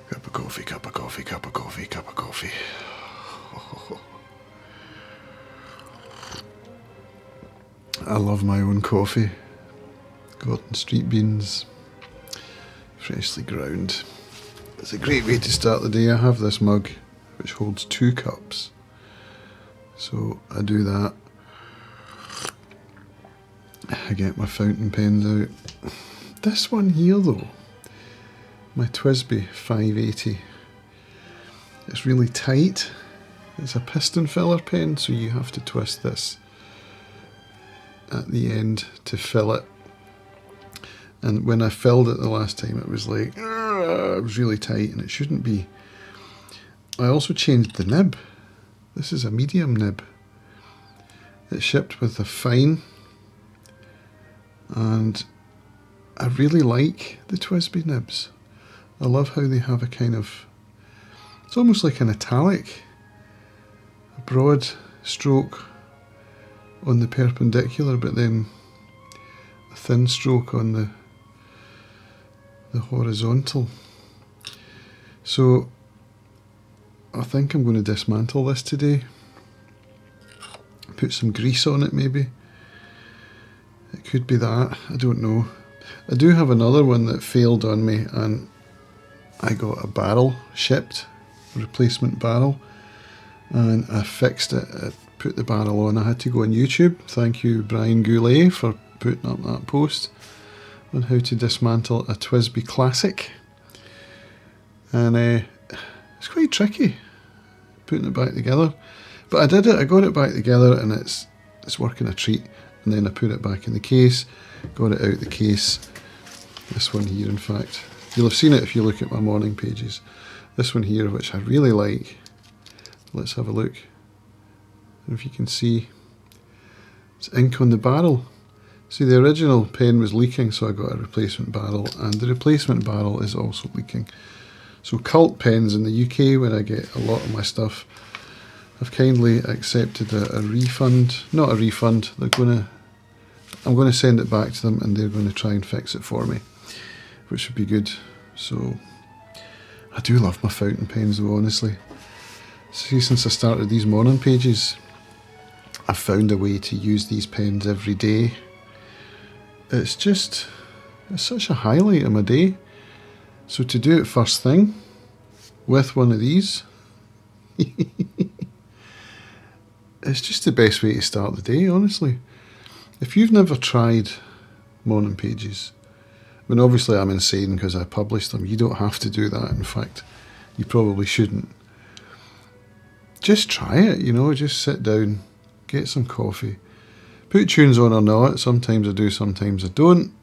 Cup of coffee, cup of coffee, cup of coffee, cup of coffee. I love my own coffee. Gordon Street beans, freshly ground. It's a great way to start the day. I have this mug which holds 2 cups. So I do that. I get my fountain pens out. This one here though, my TWSBI 580. It's really tight. It's a piston filler pen, so you have to twist this at the end to fill it. And when I filled it the last time, it was like, it was really tight, and it shouldn't be. I also changed the nib. This is a medium nib. It's shipped with a fine, and I really like the TWSBI nibs. I love how they have a kind of, it's almost like an italic, a broad stroke on the perpendicular, but then a thin stroke on the horizontal. So I think I'm going to dismantle this today. Put some grease on it maybe. It could be that, I don't know. I do have another one that failed on me, and I got a barrel shipped, a replacement barrel, and I fixed it. I put the barrel on. I had to go on YouTube. Thank you, Brian Goulet, for putting up that post on how to dismantle a TWSBI Classic. And it's quite tricky putting it back together. But I did it, I got it back together, and it's working a treat. And then I put it back in the case, got it out the case. This one here, in fact. You'll have seen it if you look at my morning pages. This one here, which I really like. Let's have a look. And if you can see, it's ink on the barrel. See, the original pen was leaking, so I got a replacement barrel, and the replacement barrel is also leaking. So Cult Pens in the UK, where I get a lot of my stuff, have kindly accepted a refund. Not a refund, I'm going to send it back to them, and they're going to try and fix it for me, which would be good. So I do love my fountain pens though, honestly. See, since I started these morning pages, I've found a way to use these pens every day. It's such a highlight of my day. So to do it first thing with one of these, it's just the best way to start the day, honestly. If you've never tried morning pages, I mean, obviously I'm insane because I published them. You don't have to do that. In fact, you probably shouldn't. Just try it, just sit down, get some coffee, put tunes on or not. Sometimes I do, sometimes I don't.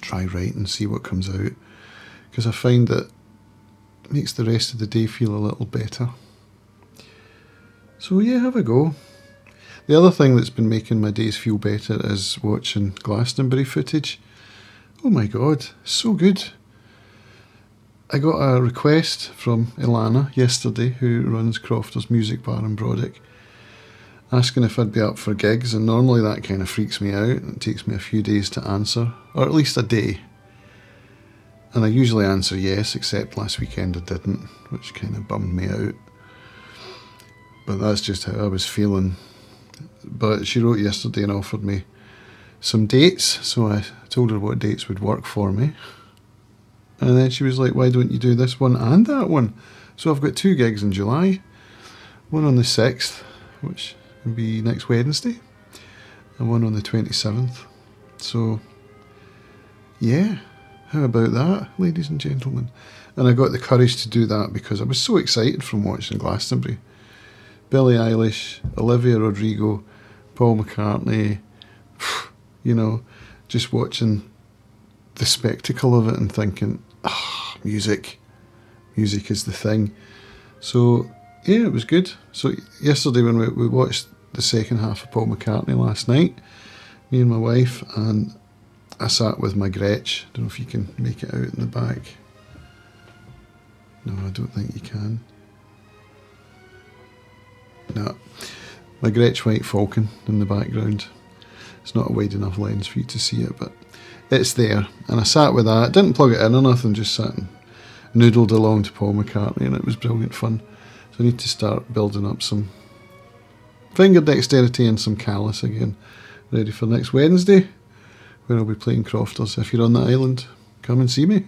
Try writing, see what comes out, because I find that it makes the rest of the day feel a little better. So yeah, have a go. The other thing that's been making my days feel better is watching Glastonbury footage. Oh my god, so good. I got a request from Ilana yesterday, who runs Crofter's Music Bar in Brodick, asking if I'd be up for gigs, and normally that kind of freaks me out. It takes me a few days to answer, or at least a day. And I usually answer yes, except last weekend I didn't, which kind of bummed me out. But that's just how I was feeling. But she wrote yesterday and offered me some dates, so I told her what dates would work for me. And then she was like, why don't you do this one and that one? So I've got 2 gigs in July. One on the 6th, which will be next Wednesday, and one on the 27th. So, yeah, how about that, ladies and gentlemen? And I got the courage to do that because I was so excited from watching Glastonbury. Billie Eilish, Olivia Rodrigo, Paul McCartney, just watching the spectacle of it and thinking, music is the thing. So yeah, it was good. So yesterday when we watched the second half of Paul McCartney last night, me and my wife, and I sat with my Gretsch. I don't know if you can make it out in the back. No, I don't think you can. No, my Gretsch White Falcon in the background. It's not a wide enough lens for you to see it, but it's there. And I sat with that, didn't plug it in or nothing, just sat and noodled along to Paul McCartney, and it was brilliant fun. So I need to start building up some finger dexterity and some callus again, ready for next Wednesday, where I'll be playing Crofters. If you're on the island, come and see me.